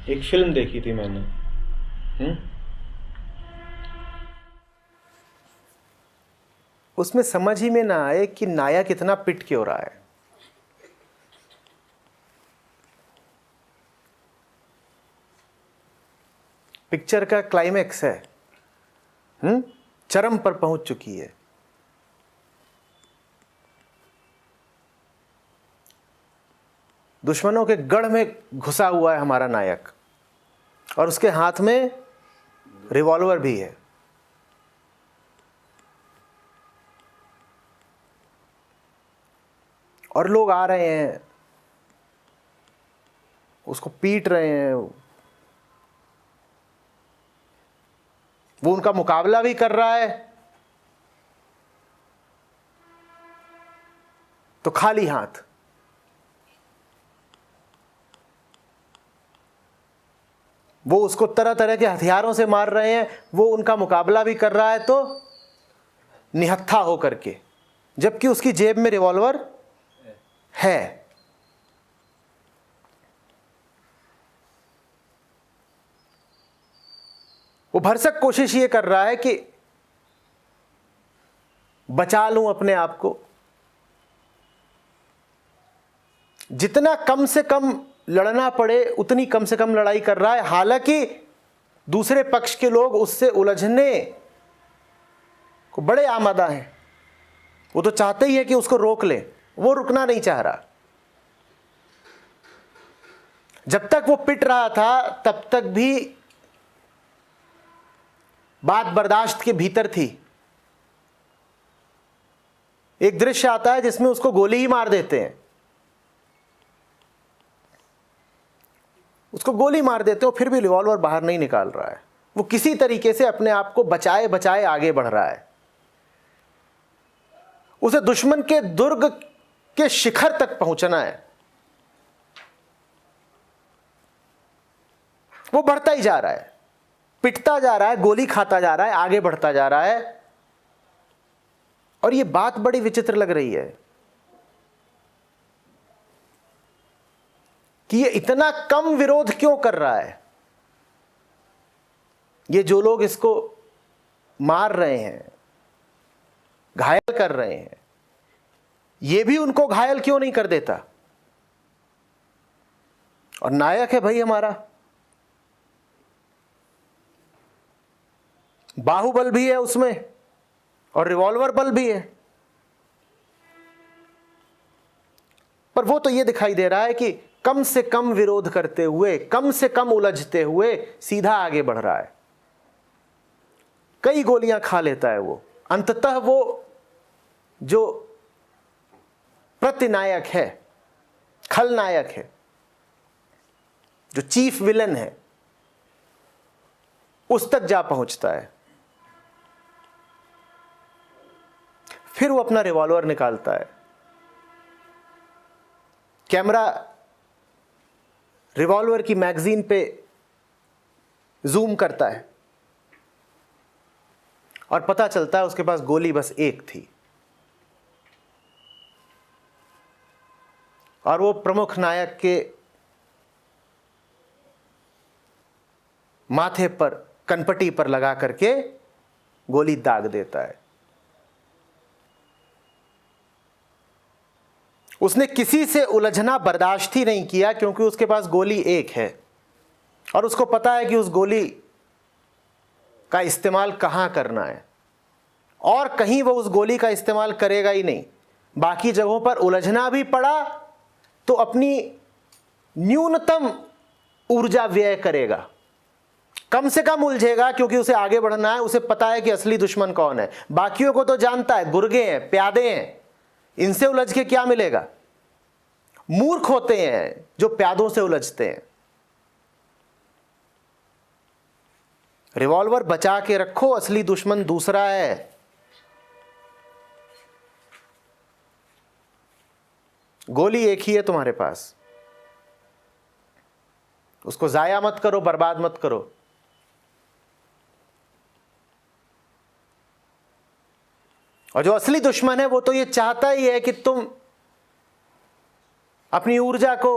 एक फिल्म देखी थी मैंने। उसमें समझ ही में ना आए कि नायक इतना पिट क्यों रहा है। पिक्चर का क्लाइमेक्स है, चरम पर पहुंच चुकी है। दुश्मनों के गढ़ में घुसा हुआ है हमारा नायक, और उसके हाथ में रिवॉल्वर भी है। और लोग आ रहे हैं, उसको पीट रहे हैं, वो उनका मुकाबला भी कर रहा है, तो खाली हाथ। वो उसको तरह तरह के हथियारों से मार रहे हैं, वो उनका मुकाबला भी कर रहा है, तो निहत्था हो करके, जबकि उसकी जेब में रिवॉल्वर है। वो भरसक कोशिश ये कर रहा है कि बचा लूं अपने आप को, जितना कम से कम लड़ना पड़े उतनी कम से कम लड़ाई कर रहा है। हालांकि दूसरे पक्ष के लोग उससे उलझने को बड़े आमादा हैं, वो तो चाहते ही है कि उसको रोक ले, वो रुकना नहीं चाह रहा। जब तक वो पिट रहा था तब तक भी बात बर्दाश्त के भीतर थी। एक दृश्य आता है जिसमें उसको गोली ही मार देते हैं, उसको गोली मार देते हो, फिर भी रिवॉल्वर बाहर नहीं निकाल रहा है। वो किसी तरीके से अपने आप को बचाए बचाए आगे बढ़ रहा है। उसे दुश्मन के दुर्ग के शिखर तक पहुंचना है। वो बढ़ता ही जा रहा है, पिटता जा रहा है, गोली खाता जा रहा है, आगे बढ़ता जा रहा है। और ये बात बड़ी विचित्र लग रही है कि ये इतना कम विरोध क्यों कर रहा है। ये जो लोग इसको मार रहे हैं, घायल कर रहे हैं, ये भी उनको घायल क्यों नहीं कर देता। और नायक है भाई हमारा, बाहुबल भी है उसमें और रिवॉल्वर बल भी है। पर वो तो ये दिखाई दे रहा है कि कम से कम विरोध करते हुए, कम से कम उलझते हुए सीधा आगे बढ़ रहा है। कई गोलियां खा लेता है वो, अंततः वो जो प्रतिनायक है, खलनायक है, जो चीफ विलन है, उस तक जा पहुंचता है। फिर वो अपना रिवॉल्वर निकालता है, कैमरा रिवॉल्वर की मैगजीन पे जूम करता है और पता चलता है उसके पास गोली बस एक थी। और वो प्रमुख नायक के माथे पर, कनपटी पर लगा करके गोली दाग देता है। उसने किसी से उलझना बर्दाश्त ही नहीं किया, क्योंकि उसके पास गोली एक है और उसको पता है कि उस गोली का इस्तेमाल कहां करना है, और कहीं वो उस गोली का इस्तेमाल करेगा ही नहीं। बाकी जगहों पर उलझना भी पड़ा तो अपनी न्यूनतम ऊर्जा व्यय करेगा, कम से कम उलझेगा, क्योंकि उसे आगे बढ़ना है। उसे पता है कि असली दुश्मन कौन है। बाकियों को तो जानता है, गुर्गे हैं, प्यादे हैं, इनसे उलझ के क्या मिलेगा। मूर्ख होते हैं जो प्यादों से उलझते हैं। रिवॉल्वर बचा के रखो, असली दुश्मन दूसरा है। गोली एक ही है तुम्हारे पास, उसको जाया मत करो, बर्बाद मत करो। और जो असली दुश्मन है वो तो ये चाहता ही है कि तुम अपनी ऊर्जा को,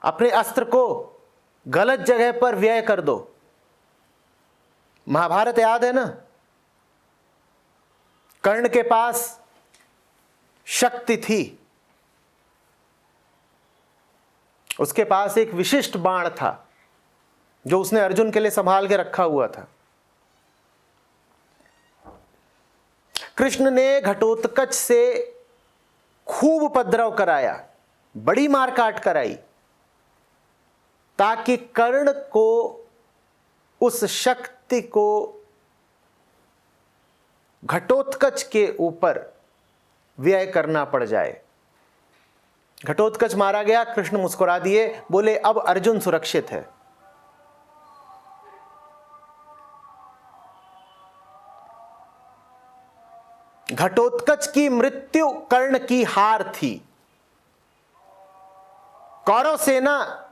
अपने अस्त्र को गलत जगह पर व्यय कर दो। महाभारत याद है ना? कर्ण के पास शक्ति थी, उसके पास एक विशिष्ट बाण था जो उसने अर्जुन के लिए संभाल के रखा हुआ था। कृष्ण ने घटोत्कच से खूब उपद्रव कराया, बड़ी मारकाट कराई, ताकि कर्ण को उस शक्ति को घटोत्कच के ऊपर व्यय करना पड़ जाए। घटोत्कच मारा गया, कृष्ण मुस्कुरा दिए, बोले अब अर्जुन सुरक्षित है। घटोत्कच की मृत्यु कर्ण की हार थी। कौरव सेना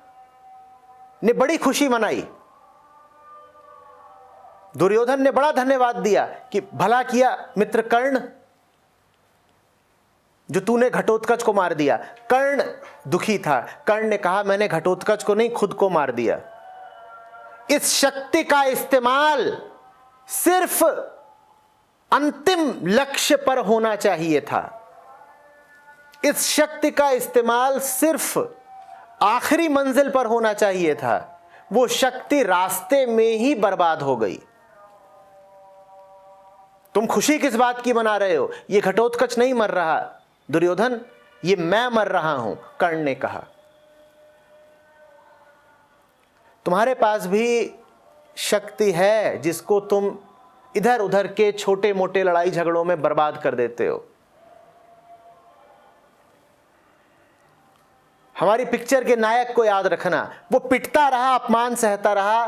ने बड़ी खुशी मनाई। दुर्योधन ने बड़ा धन्यवाद दिया कि भला किया मित्र कर्ण, जो तूने घटोत्कच को मार दिया। कर्ण दुखी था। कर्ण ने कहा मैंने घटोत्कच को नहीं, खुद को मार दिया। इस शक्ति का इस्तेमाल सिर्फ अंतिम लक्ष्य पर होना चाहिए था। इस शक्ति का इस्तेमाल सिर्फ आखिरी मंजिल पर होना चाहिए था। वो शक्ति रास्ते में ही बर्बाद हो गई। तुम खुशी किस बात की मना रहे हो? ये घटोत्कच नहीं मर रहा दुर्योधन, ये मैं मर रहा हूं, कर्ण ने कहा। तुम्हारे पास भी शक्ति है जिसको तुम इधर उधर के छोटे मोटे लड़ाई झगड़ों में बर्बाद कर देते हो। हमारी पिक्चर के नायक को याद रखना, वो पिटता रहा, अपमान सहता रहा,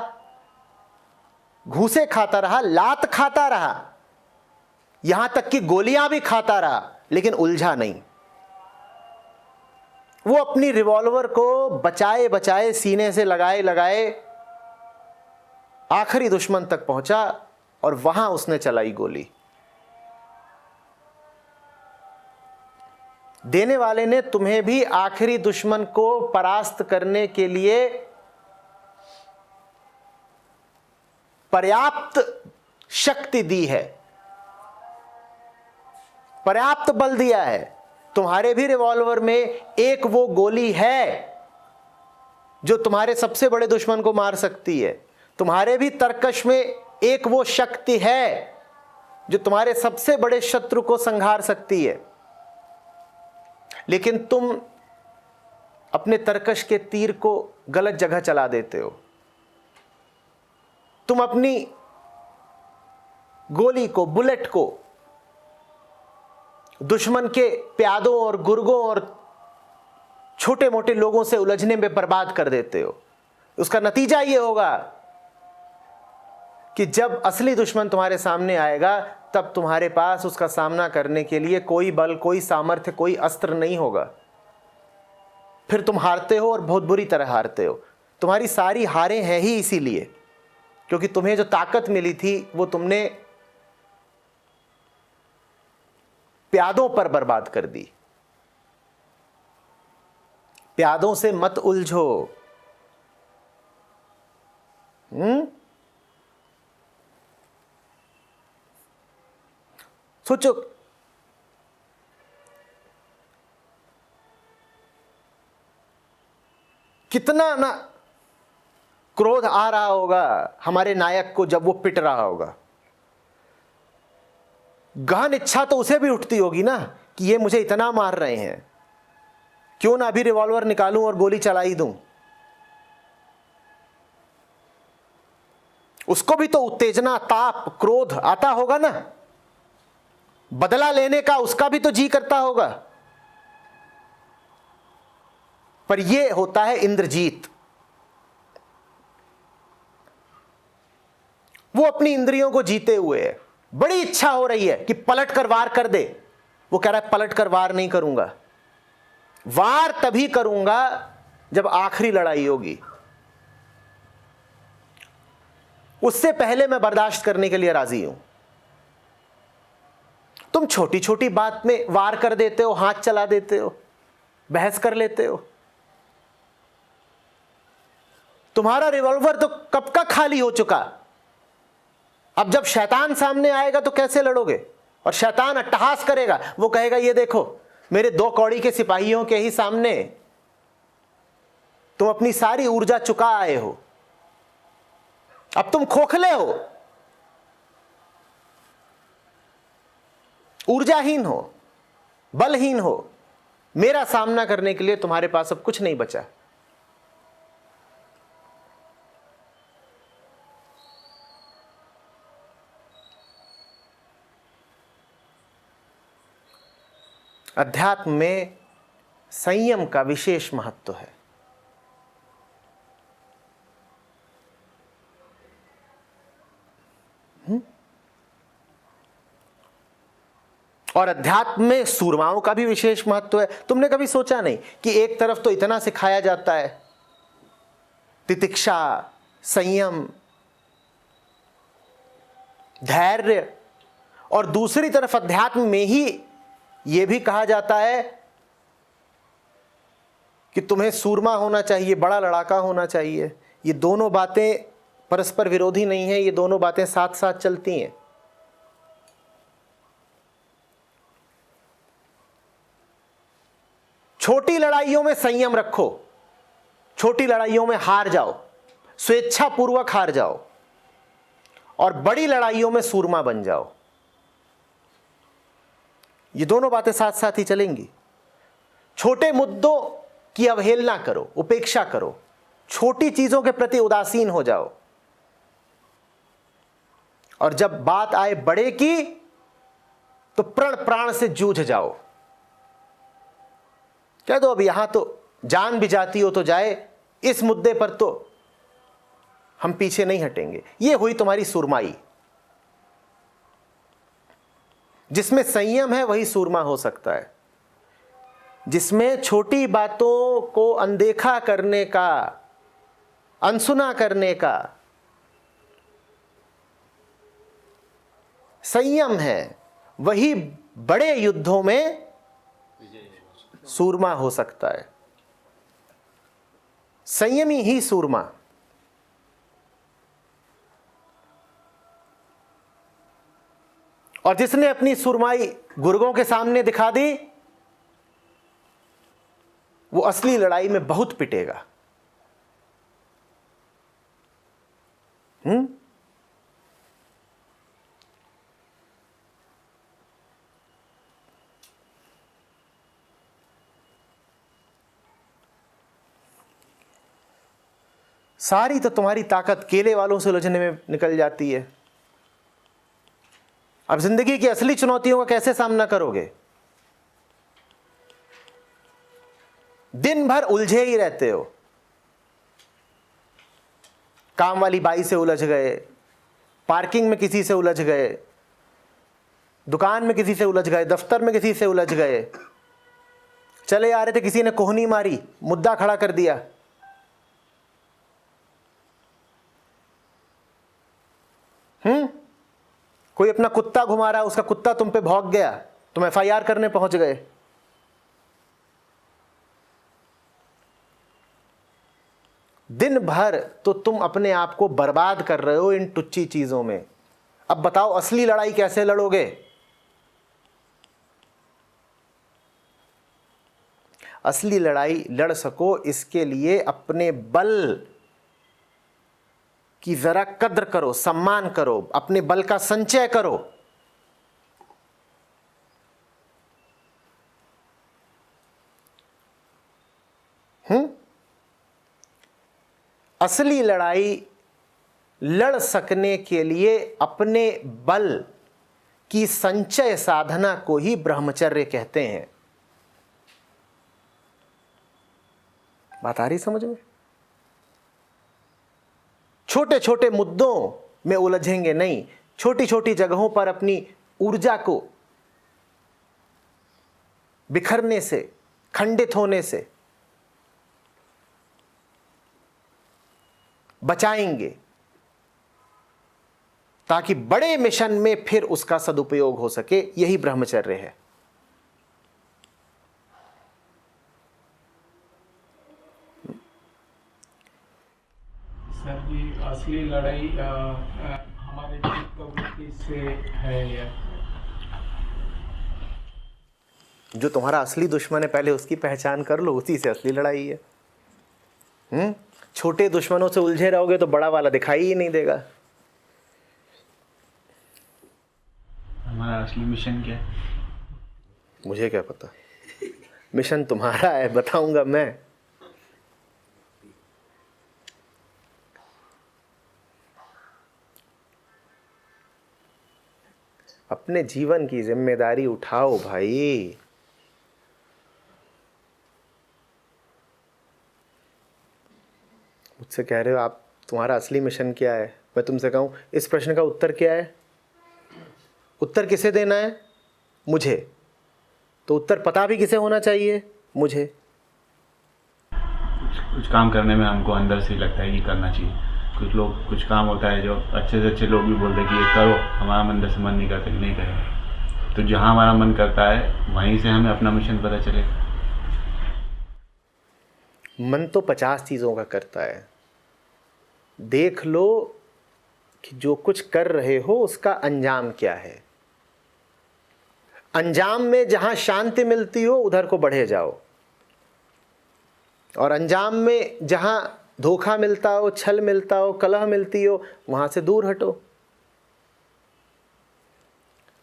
घूसे खाता रहा, लात खाता रहा, यहां तक कि गोलियां भी खाता रहा, लेकिन उलझा नहीं। वो अपनी रिवॉल्वर को बचाए बचाए, सीने से लगाए लगाए आखिरी दुश्मन तक पहुंचा और वहां उसने चलाई गोली। देने वाले ने तुम्हें भी आखिरी दुश्मन को परास्त करने के लिए पर्याप्त शक्ति दी है, पर्याप्त बल दिया है। तुम्हारे भी रिवॉल्वर में एक वो गोली है जो तुम्हारे सबसे बड़े दुश्मन को मार सकती है। तुम्हारे भी तरकश में एक वो शक्ति है जो तुम्हारे सबसे बड़े शत्रु को संहार सकती है। लेकिन तुम अपने तरकश के तीर को गलत जगह चला देते हो। तुम अपनी गोली को, बुलेट को दुश्मन के प्यादों और गुर्गों और छोटे मोटे लोगों से उलझने में बर्बाद कर देते हो। उसका नतीजा यह होगा कि जब असली दुश्मन तुम्हारे सामने आएगा, तब तुम्हारे पास उसका सामना करने के लिए कोई बल, कोई सामर्थ्य, कोई अस्त्र नहीं होगा। फिर तुम हारते हो और बहुत बुरी तरह हारते हो। तुम्हारी सारी हारें हैं ही इसीलिए, क्योंकि तुम्हें जो ताकत मिली थी वो तुमने प्यादों पर बर्बाद कर दी। प्यादों से मत उलझो। सोचो, कितना ना क्रोध आ रहा होगा हमारे नायक को जब वो पिट रहा होगा। गहन इच्छा तो उसे भी उठती होगी ना कि ये मुझे इतना मार रहे हैं, क्यों ना अभी रिवॉल्वर निकालूं और गोली चला ही दूं। उसको भी तो उत्तेजना, ताप, क्रोध आता होगा ना। बदला लेने का उसका भी तो जी करता होगा। पर यह होता है इंद्रजीत। वो अपनी इंद्रियों को जीते हुए है। बड़ी इच्छा हो रही है कि पलट कर वार कर दे। वो कह रहा है पलट कर वार नहीं करूंगा, वार तभी करूंगा जब आखिरी लड़ाई होगी। उससे पहले मैं बर्दाश्त करने के लिए राजी हूं। तुम छोटी छोटी बात में वार कर देते हो, हाथ चला देते हो, बहस कर लेते हो। तुम्हारा रिवॉल्वर तो कब का खाली हो चुका। अब जब शैतान सामने आएगा तो कैसे लड़ोगे? और शैतान अट्टहास करेगा, वो कहेगा ये देखो मेरे 2 कौड़ी के सिपाहियों के ही सामने तुम अपनी सारी ऊर्जा चुका आए हो, अब तुम खोखले हो, ऊर्जाहीन हो, बलहीन हो, मेरा सामना करने के लिए तुम्हारे पास अब कुछ नहीं बचा। अध्यात्म में संयम का विशेष महत्व है। और अध्यात्म में सूरमाओं का भी विशेष महत्व है। तुमने कभी सोचा नहीं कि एक तरफ तो इतना सिखाया जाता है, तितिक्षा, संयम, धैर्य, और दूसरी तरफ अध्यात्म में ही यह भी कहा जाता है कि तुम्हें सूरमा होना चाहिए, बड़ा लड़ाका होना चाहिए। ये दोनों बातें परस्पर विरोधी नहीं है, ये दोनों बातें साथ साथ चलती हैं। छोटी लड़ाइयों में संयम रखो, छोटी लड़ाइयों में हार जाओ, स्वेच्छापूर्वक हार जाओ, और बड़ी लड़ाइयों में सूरमा बन जाओ। ये दोनों बातें साथ साथ ही चलेंगी। छोटे मुद्दों की अवहेलना करो, उपेक्षा करो, छोटी चीजों के प्रति उदासीन हो जाओ, और जब बात आए बड़े की तो प्रण प्राण से जूझ जाओ। कह दो अब यहां तो जान भी जाती हो तो जाए, इस मुद्दे पर तो हम पीछे नहीं हटेंगे। यह हुई तुम्हारी सुरमाई। जिसमें संयम है वही सूरमा हो सकता है। जिसमें छोटी बातों को अनदेखा करने का, अनसुना करने का संयम है, वही बड़े युद्धों में सूरमा हो सकता है। संयमी ही सूरमा। और जिसने अपनी सुरमाई गुर्गों के सामने दिखा दी, वो असली लड़ाई में बहुत पिटेगा। सारी तो तुम्हारी ताकत केले वालों से उलझने में निकल जाती है। अब जिंदगी की असली चुनौतियों का कैसे सामना करोगे? दिन भर उलझे ही रहते हो। काम वाली बाई से उलझ गए, पार्किंग में किसी से उलझ गए, दुकान में किसी से उलझ गए, दफ्तर में किसी से उलझ गए, चले आ रहे थे किसी ने कोहनी मारी, मुद्दा खड़ा कर दिया। कोई अपना कुत्ता घुमा रहा है, उसका कुत्ता तुम पे भौंक गया, तुम FIR करने पहुंच गए। दिन भर तो तुम अपने आप को बर्बाद कर रहे हो इन टुच्ची चीजों में। अब बताओ असली लड़ाई कैसे लड़ोगे? असली लड़ाई लड़ सको इसके लिए अपने बल की जरा कद्र करो, सम्मान करो, अपने बल का संचय करो। असली लड़ाई लड़ सकने के लिए अपने बल की संचय साधना को ही ब्रह्मचर्य कहते हैं। बात आ रही समझ में? छोटे छोटे मुद्दों में उलझेंगे नहीं, छोटी छोटी जगहों पर अपनी ऊर्जा को बिखरने से, खंडित होने से बचाएंगे, ताकि बड़े मिशन में फिर उसका सदुपयोग हो सके। यही ब्रह्मचर्य है। सर जी असली लड़ाई हमारे चित्तवृत्ति से है या जो तुम्हारा असली दुश्मन है पहले उसकी पहचान कर लो, उसी से असली लड़ाई है। छोटे दुश्मनों से उलझे रहोगे तो बड़ा वाला दिखाई ही नहीं देगा। हमारा असली मिशन क्या है? मुझे क्या पता, मिशन तुम्हारा है, बताऊंगा मैं। अपने जीवन की जिम्मेदारी उठाओ भाई। मुझसे कह रहे हो आप तुम्हारा असली मिशन क्या है, मैं तुमसे कहूं इस प्रश्न का उत्तर क्या है? उत्तर किसे देना है? मुझे। तो उत्तर पता भी किसे होना चाहिए? मुझे। कुछ काम करने में हमको अंदर से लगता है कि करना चाहिए। कुछ काम होता है जो अच्छे से अच्छे लोग भी बोलते हैं कि ये करो, हमारा अंदर से मन नहीं करता कि नहीं करें। तो जहाँ हमारा मन करता है वहीं से हमें अपना मिशन पता चलेगा। मन तो 50 चीज़ों का करता है। देख लो कि जो कुछ कर रहे हो उसका अंजाम क्या है। अंजाम में जहां शांति मिलती हो उधर को बढ़े जाओ, और अंजाम में जहां धोखा मिलता हो, छल मिलता हो, कलह मिलती हो, वहां से दूर हटो।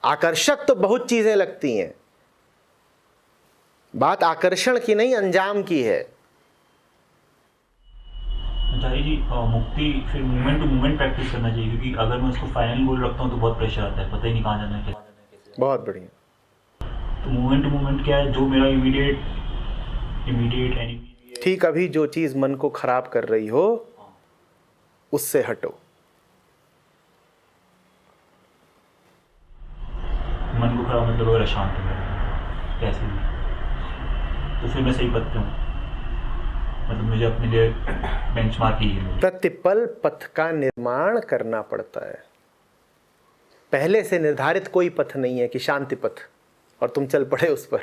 आकर्षक तो बहुत चीजें लगती हैं, बात आकर्षण की नहीं अंजाम की है। आचार्य जी मुक्ति फिर मोमेंट टू मोमेंट प्रैक्टिस करना चाहिए, क्योंकि अगर मैं उसको फाइनल गोल रखता हूँ तो बहुत प्रेशर आता है, पता ही नहीं कहाँ जाना है कैसे। बहुत बढ़िया। तो मोमेंट टू मोमेंट क्या है? जो मेरा इमीडिएट एनिमी, ठीक अभी जो चीज मन को खराब कर रही हो उससे हटो। मन को खराब मतलब अगर अशांत है कैसे भी, तो फिर मैं सही पथ पे हूँ, मतलब मुझे अपने लिए बेंचमार्क ही है। प्रतिपल पथ का निर्माण करना पड़ता है। पहले से निर्धारित कोई पथ नहीं है कि शांति पथ और तुम चल पड़े उस पर।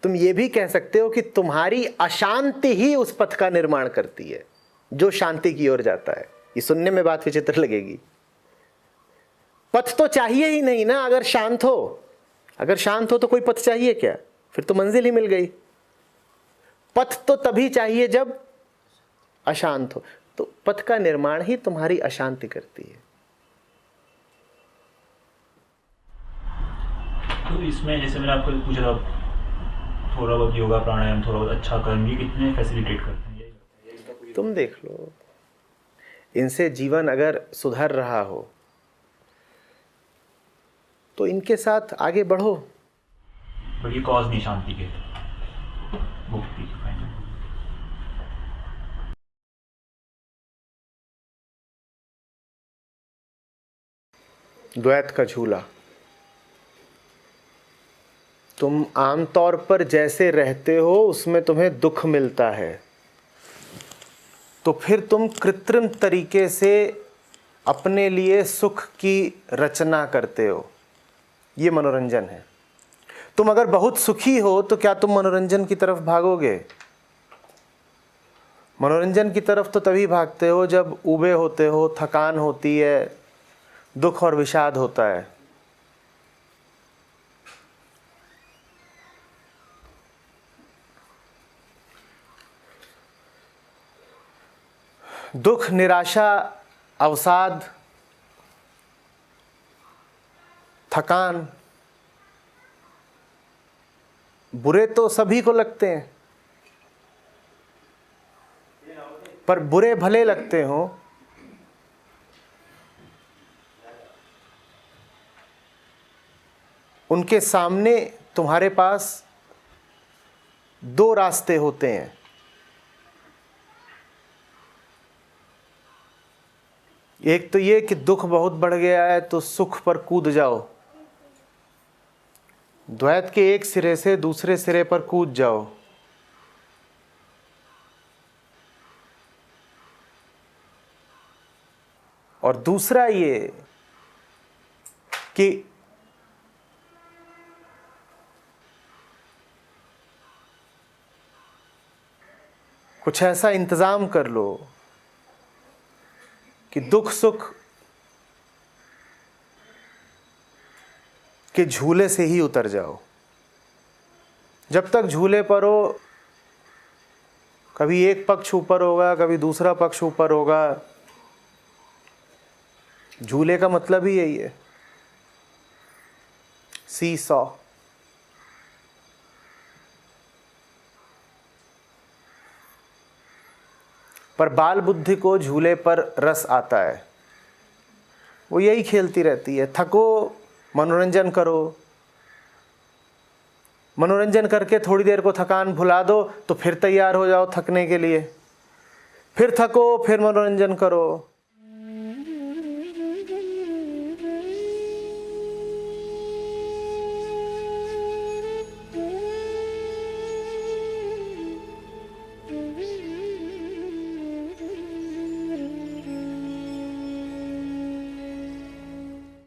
तुम ये भी कह सकते हो कि तुम्हारी अशांति ही उस पथ का निर्माण करती है जो शांति की ओर जाता है। ये सुनने में बात विचित्र लगेगी। पथ तो चाहिए ही नहीं ना अगर शांत हो। अगर शांत हो तो कोई पथ चाहिए क्या? फिर तो मंजिल ही मिल गई। पथ तो तभी चाहिए जब अशांत हो। तो पथ का निर्माण ही तुम्हारी अशांति करती है। तो इसमें जैसे मैंने आपको पूछा था, थोड़ा बहुत योगा प्राणायाम, थोड़ा बहुत अच्छा कर्म, ये कितने फैसिलिटेट करते हैं? तुम देख लो, इनसे जीवन अगर सुधर रहा हो तो इनके साथ आगे बढ़ो। बट ये कॉज नहीं शांति के, मुक्ति के। द्वैत का झूला। तुम आमतौर पर जैसे रहते हो उसमें तुम्हें दुख मिलता है, तो फिर तुम कृत्रिम तरीके से अपने लिए सुख की रचना करते हो। ये मनोरंजन है। तुम अगर बहुत सुखी हो तो क्या तुम मनोरंजन की तरफ भागोगे? मनोरंजन की तरफ तो तभी भागते हो जब ऊबे होते हो, थकान होती है, दुख और विषाद होता है। दुख, निराशा, अवसाद, थकान बुरे तो सभी को लगते हैं, पर बुरे भले लगते हो उनके सामने तुम्हारे पास दो रास्ते होते हैं। एक तो ये कि दुख बहुत बढ़ गया है तो सुख पर कूद जाओ, द्वैत के एक सिरे से दूसरे सिरे पर कूद जाओ। और दूसरा ये कि कुछ ऐसा इंतज़ाम कर लो कि दुख सुख के झूले से ही उतर जाओ। जब तक झूले पर हो, कभी एक पक्ष ऊपर होगा, कभी दूसरा पक्ष ऊपर होगा। झूले का मतलब ही यही है, सी सॉ। पर बाल बुद्धि को झूले पर रस आता है, वो यही खेलती रहती है। थको, मनोरंजन करो, मनोरंजन करके थोड़ी देर को थकान भुला दो तो फिर तैयार हो जाओ थकने के लिए, फिर थको, फिर मनोरंजन करो।